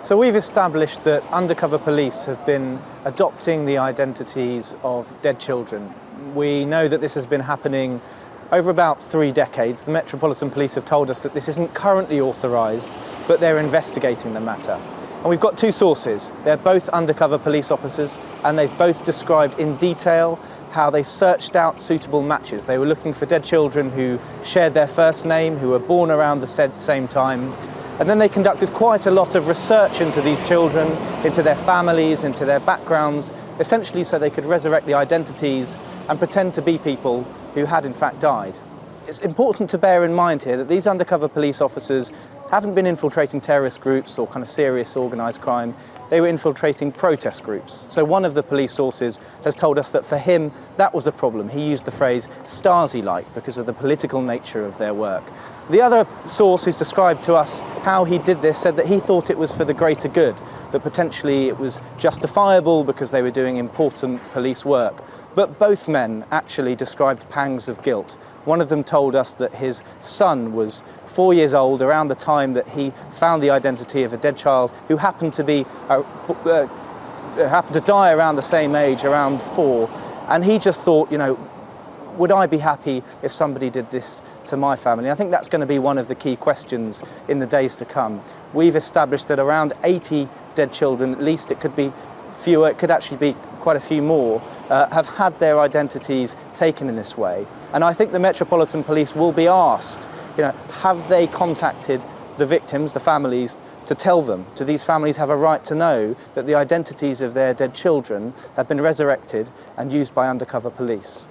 So we've established that undercover police have been adopting the identities of dead children. We know that this has been happening over about 3 decades. The Metropolitan Police have told us that this isn't currently authorised, but they're investigating the matter. And we've got 2 sources. They're both undercover police officers, and they've both described in detail how they searched out suitable matches. They were looking for dead children who shared their first name, who were born around the same time. And then they conducted quite a lot of research into these children, into their families, into their backgrounds, essentially so they could resurrect the identities and pretend to be people who had in fact died. It's important to bear in mind here that these undercover police officers haven't been infiltrating terrorist groups or kind of serious organised crime. They were infiltrating protest groups. So one of the police sources has told us that for him that was a problem. He used the phrase Stasi-like because of the political nature of their work. The other source who's described to us how he did this said that he thought it was for the greater good, that potentially it was justifiable because they were doing important police work. But both men actually described pangs of guilt. One of them told us that his son was 4 years old around the time that he found the identity of a dead child who happened to die around the same age, around 4. And he just thought, would I be happy if somebody did this to my family? I think that's going to be one of the key questions in the days to come. We've established that around 80 dead children, at least, it could be fewer, it could actually be quite a few more, have had their identities taken in this way. And I think the Metropolitan Police will be asked, have they contacted the victims, the families, to tell them? Do these families have a right to know that the identities of their dead children have been resurrected and used by undercover police?